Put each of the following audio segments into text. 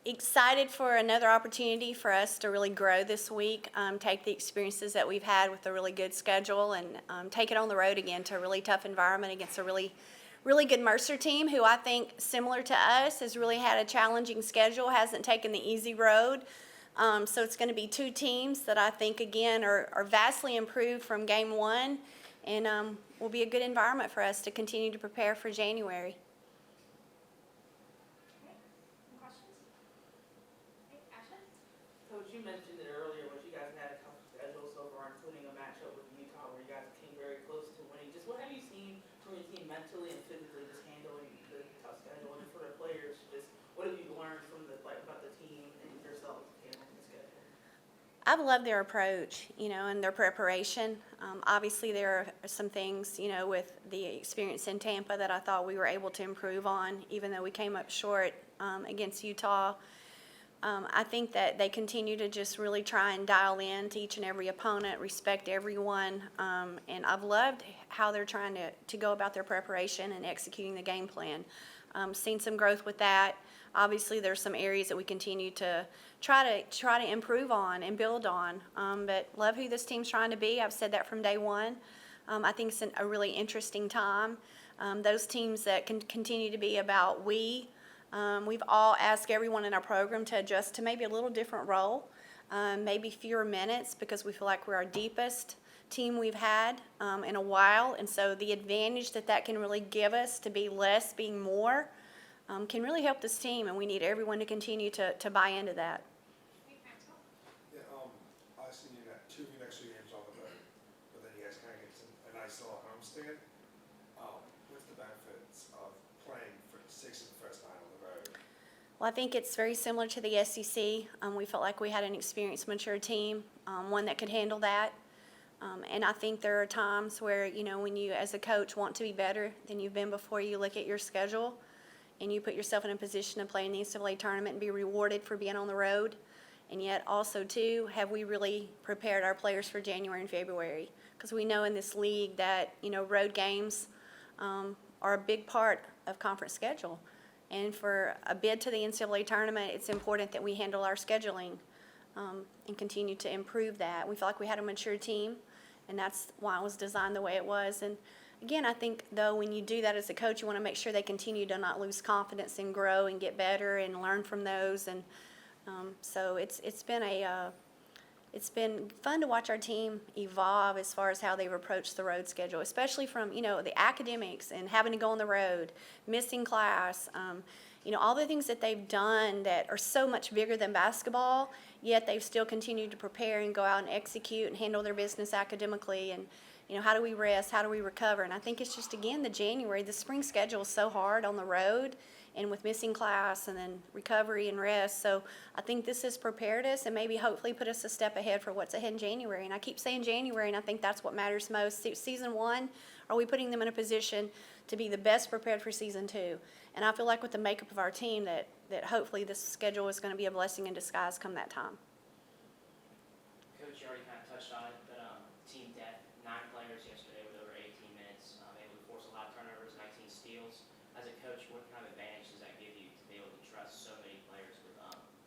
Excited for another opportunity for us to really grow this week, take the experiences that we've had with a really good schedule and take it on the road again to a really tough environment against a really good Mercer team who I think, similar to us, has really had a challenging schedule, hasn't taken the easy road. So it's going to be two teams that I think, again, are vastly improved from game one, and will be a good environment for us to continue to prepare for January. Coach, you mentioned it earlier, but you guys had a tough schedule so far, including a matchup with Utah where you guys came very close to winning. Just what have you seen from your team mentally and physically, just handling the tough schedule, and for the players, just what have you learned from about the team and yourselves handling the schedule? I've loved their approach, and their preparation. Obviously, there are some things, with the experience in Tampa that I thought we were able to improve on, even though we came up short against Utah. I think that they continue to just really try and dial in to each and every opponent, respect everyone, and I've loved how they're trying to go about their preparation and executing the game plan. Seen some growth with that. Obviously, there's some areas that we continue to try to improve on and build on, but love who this team's trying to be. I've said that from day one. I think it's a really interesting time. Those teams that can continue to be about we. We've all asked everyone in our program to adjust to maybe a little different role, maybe fewer minutes, because we feel like we're our deepest team we've had in a while. And so the advantage that can really give us to be less, being more, can really help this team. And we need everyone to continue to buy into that. Yeah, I seen you at 2 of your next 2 games on the road, but then you guys kind of get a nice little homestand. What's the benefits of playing for 6 of the first 9 on the road? Well, I think it's very similar to the SEC. We felt like we had an experienced, mature team, one that could handle that. And I think there are times where, when you as a coach want to be better than you've been before, you look at your schedule and you put yourself in a position to play in the NCAA tournament and be rewarded for being on the road. And yet also, too, have we really prepared our players for January and February? Because we know in this league that, road games are a big part of conference schedule. And for a bid to the NCAA tournament, it's important that we handle our scheduling and continue to improve that. We feel like we had a mature team, and that's why it was designed the way it was. And again, I think, though, when you do that as a coach, you want to make sure they continue to not lose confidence and grow and get better and learn from those. And so it's been fun to watch our team evolve as far as how they've approached the road schedule, especially from, the academics and having to go on the road, missing class, all the things that they've done that are so much bigger than basketball, yet they've still continued to prepare and go out and execute and handle their business academically. And, how do we rest? How do we recover? And I think it's just, again, the spring schedule is so hard on the road and with missing class and then recovery and rest. So I think this has prepared us and maybe hopefully put us a step ahead for what's ahead in January. And I keep saying January, and I think that's what matters most. Season 1, are we putting them in a position to be the best prepared for season 2? And I feel like with the makeup of our team that hopefully this schedule is going to be a blessing in disguise come that time. Coach, you already kind of touched on it, but team depth, 9 players yesterday with over 18 minutes, able to force a lot of turnovers, 19 steals. As a coach, what kind of advantage does that give you to be able to trust so many players with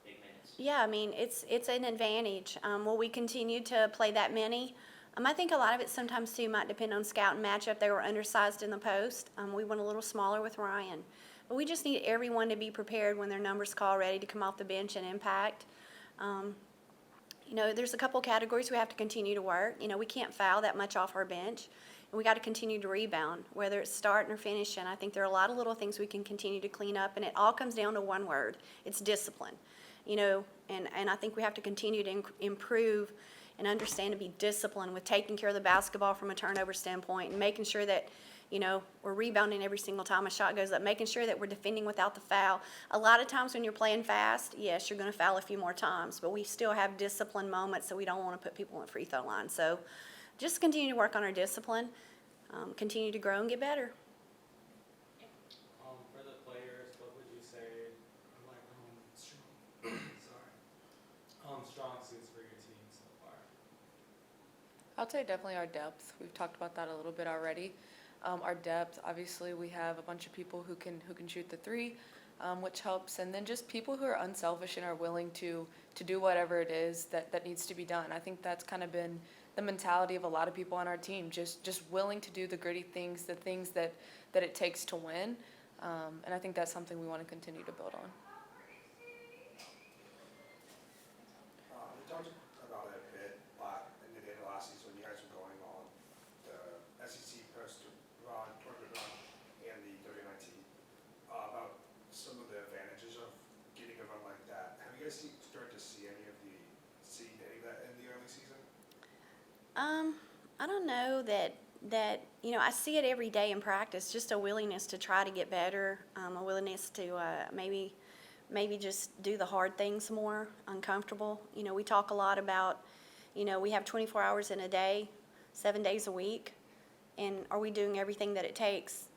big minutes? Yeah, I mean, it's an advantage. Will we continue to play that many? I think a lot of it sometimes, too, might depend on scout and matchup. They were undersized in the post. We went a little smaller with Ryan. But we just need everyone to be prepared when their number's called, ready to come off the bench and impact. There's a couple categories we have to continue to work. We can't foul that much off our bench. And we got to continue to rebound, whether it's starting or finishing. I think there are a lot of little things we can continue to clean up, and it all comes down to one word. It's discipline. And I think we have to continue to improve and understand to be disciplined with taking care of the basketball from a turnover standpoint and making sure that, we're rebounding every single time a shot goes up, making sure that we're defending without the foul. A lot of times when you're playing fast, yes, you're going to foul a few more times, but we still have discipline moments, so we don't want to put people on the free throw line. So just continue to work on our discipline, continue to grow and get better. For the players, what would you say are strong suits for your team so far? I'd say definitely our depth. We've talked about that a little bit already. Our depth, obviously, we have a bunch of people who can shoot the 3. which helps. And then just people who are unselfish and are willing to do whatever it is that needs to be done. I think that's kind of been the mentality of a lot of people on our team, just willing to do the gritty things, the things that it takes to win. And I think that's something we want to continue to build on. We talked about it a bit in the end of last season when you guys were going on the SEC post run, tournament run, and the W19 about some of the advantages of getting a run like that. Have you guys started to see any of that in the early season? I don't know that I see it every day in practice, just a willingness to try to get better, a willingness to maybe just do the hard things more, uncomfortable. We talk a lot about, we have 24 hours in a day, 7 days a week, and are we doing everything that it takes?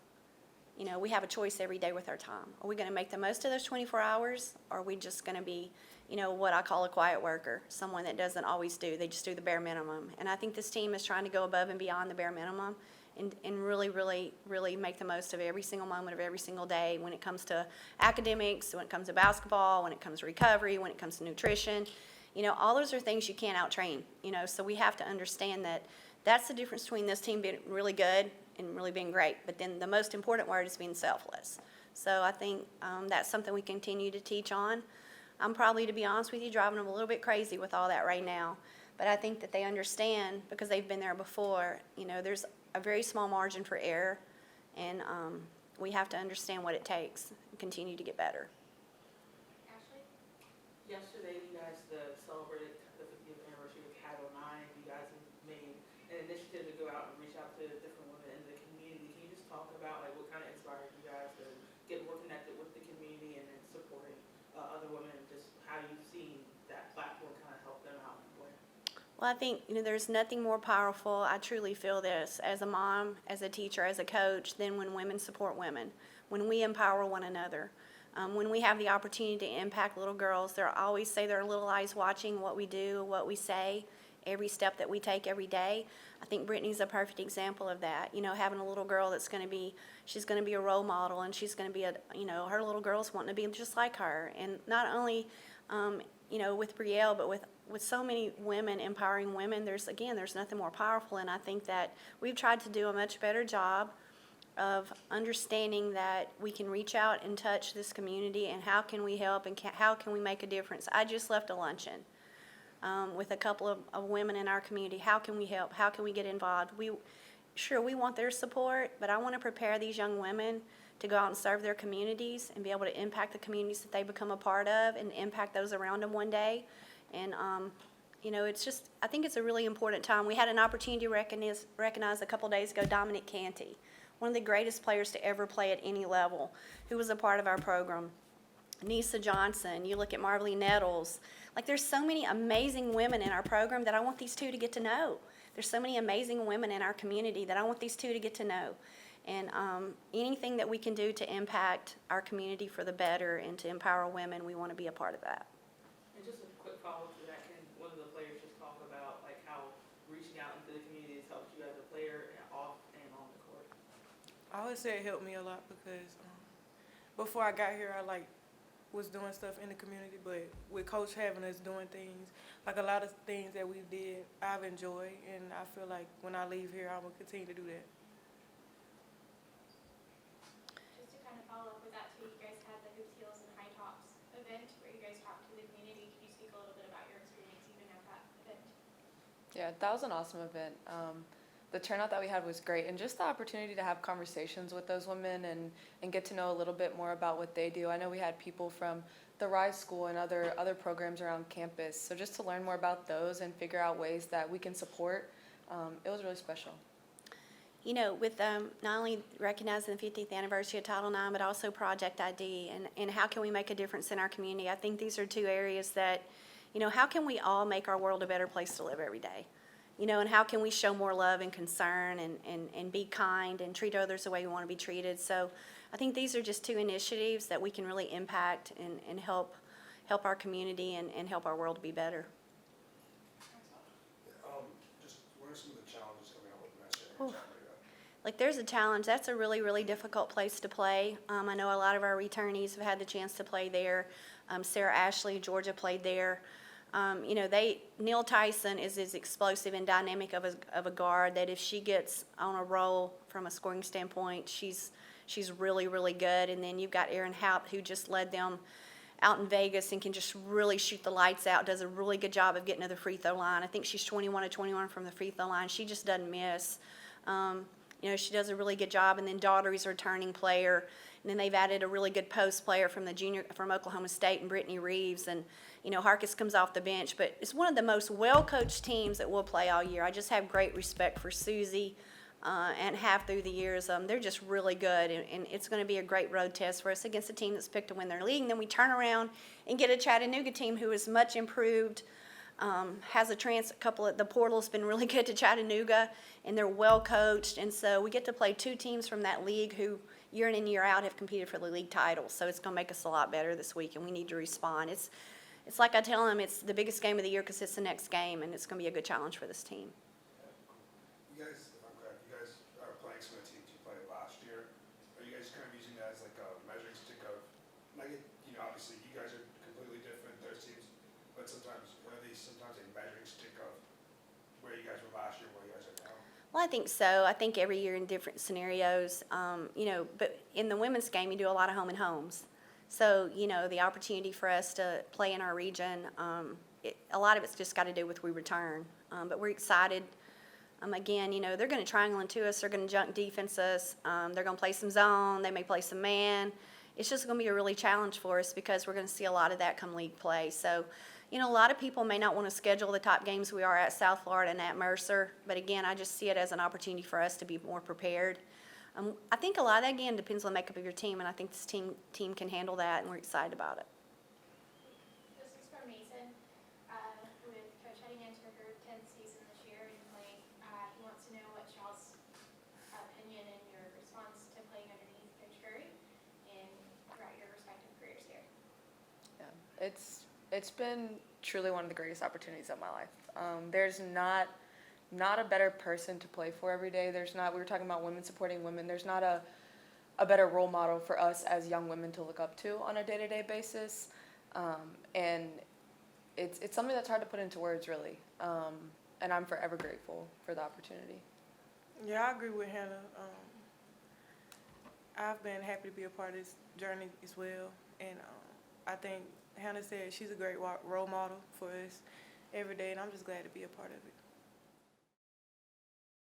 We have a choice every day with our time. Are we going to make the most of those 24 hours, or are we just going to be, what I call a quiet worker, someone that doesn't always do, they just do the bare minimum. And I think this team is trying to go above and beyond the bare minimum and really, really, really make the most of every single moment of every single day when it comes to academics, when it comes to basketball, when it comes to recovery, when it comes to nutrition. All those are things you can't out-train, so we have to understand that that's the difference between this team being really good and really being great. But then the most important word is being selfless. So I think that's something we continue to teach on. I'm probably, to be honest with you, driving them a little bit crazy with all that right now. But I think that they understand, because they've been there before, there's a very small margin for error, and we have to understand what it takes and continue to get better. Ashley? Yesterday, you guys celebrated the 50th anniversary of Title IX. You guys have made an initiative to go out and reach out to different women in the community. Can you just talk about what kind of inspired you guys to get more connected with the community and then supporting other women, just how you've seen that platform kind of help them out in a way? Well, I think, there's nothing more powerful, I truly feel this, as a mom, as a teacher, as a coach, than when women support women, when we empower one another. When we have the opportunity to impact little girls, I always say there are little eyes watching what we do, what we say, every step that we take every day. I think Brittany's a perfect example of that. Having a little girl that's she's going to be a role model, and she's going to be her little girls wanting to be just like her. And not only, with Brielle, but with so many women, empowering women, there's nothing more powerful. And I think that we've tried to do a much better job of understanding that we can reach out and touch this community, and how can we help, and how can we make a difference. I just left a luncheon with a couple of women in our community. How can we help? How can we get involved? We want their support, but I want to prepare these young women to go out and serve their communities and be able to impact the communities that they become a part of and impact those around them one day. And, I think it's a really important time. We had an opportunity to recognize a couple days ago Dominic Canty, one of the greatest players to ever play at any level, who was a part of our program. Nisa Johnson, you look at Marley Nettles. There's so many amazing women in our program that I want these two to get to know. There's so many amazing women in our community that I want these two to get to know. And anything that we can do to impact our community for the better and to empower women, we want to be a part of that. And just a quick follow-up to that, can one of the players just talk about how reaching out into the community has helped you as a player and off and on the court? I would say it helped me a lot because before I got here, I was doing stuff in the community, but with Coach having us doing things, a lot of things that we did, I've enjoyed, and I feel like when I leave here, I'm going to continue to do that. Just to kind of follow up with that too, you guys had the Hoops, Heels, and High Tops event where you guys talked to the community. Can you speak a little bit about your experience even at that event? Yeah, that was an awesome event. The turnout that we had was great, and just the opportunity to have conversations with those women and get to know a little bit more about what they do. I know we had people from the Rise School and other programs around campus, so just to learn more about those and figure out ways that we can support, it was really special. With not only recognizing the 50th anniversary of Title IX, but also Project ID, and how can we make a difference in our community. I think these are two areas that, how can we all make our world a better place to live every day? And how can we show more love and concern and be kind and treat others the way we want to be treated. So I think these are just two initiatives that we can really impact and help our community and help our world to be better. Just what are some of the challenges coming out with the next year? Ooh. Like, there's a challenge. That's a really, really difficult place to play. I know a lot of our returnees have had the chance to play there. Sarah Ashley, Georgia, played there. Neil Tyson is as explosive and dynamic of a guard that if she gets on a roll from a scoring standpoint, she's really, really good. And then you've got Erin Haupt, who just led them out in Vegas and can just really shoot the lights out, does a really good job of getting to the free throw line. I think she's 21 of 21 from the free throw line. She just doesn't miss. She does a really good job. And then Daughtry's a returning player. And then they've added a really good post player from Oklahoma State, and Brittany Reeves. And, Harkis comes off the bench. But it's one of the most well-coached teams that will play all year. I just have great respect for Susie and have through the years. They're just really good. And it's going to be a great road test for us against a team that's picked to win their league. And then we turn around and get a Chattanooga team who is much improved. Has the portal's been really good to Chattanooga, and they're well coached, and so we get to play two teams from that league who year in and year out have competed for the league title. So it's going to make us a lot better this week, and we need to respond. It's like I tell them, it's the biggest game of the year because it's the next game, and it's going to be a good challenge for this team. You guys, if I'm correct, you guys are playing some of the teams you played last year. Are you guys kind of using that as like a measuring stick of, obviously you guys are completely different, there's teams, but sometimes a measuring stick of where you guys were last year, where you guys are now? Well, I think so. I think every year in different scenarios, but in the women's game, you do a lot of home and homes. So, the opportunity for us to play in our region, a lot of it's just got to do with we return. But we're excited. Again, they're going to triangle into us. They're going to junk defense us. They're going to play some zone. They may play some man. It's just going to be a really challenge for us because we're going to see a lot of that come league play. So, a lot of people may not want to schedule the top games we are at South Florida and at Mercer, but again, I just see it as an opportunity for us to be more prepared. I think a lot of that, again, depends on the makeup of your team, and I think this team can handle that, and we're excited about it. This is from Mason. With Coach heading into her 10th season this year and playing, he wants to know what y'all's opinion and your response to playing underneath Coach Curry and throughout your respective careers here. Yeah, it's been truly one of the greatest opportunities of my life. There's not a better person to play for every day. We were talking about women supporting women. There's not a better role model for us as young women to look up to on a day-to-day basis. And it's something that's hard to put into words, really. And I'm forever grateful for the opportunity. Yeah, I agree with Hannah. I've been happy to be a part of this journey as well. And I think Hannah said she's a great role model for us every day, and I'm just glad to be a part of it.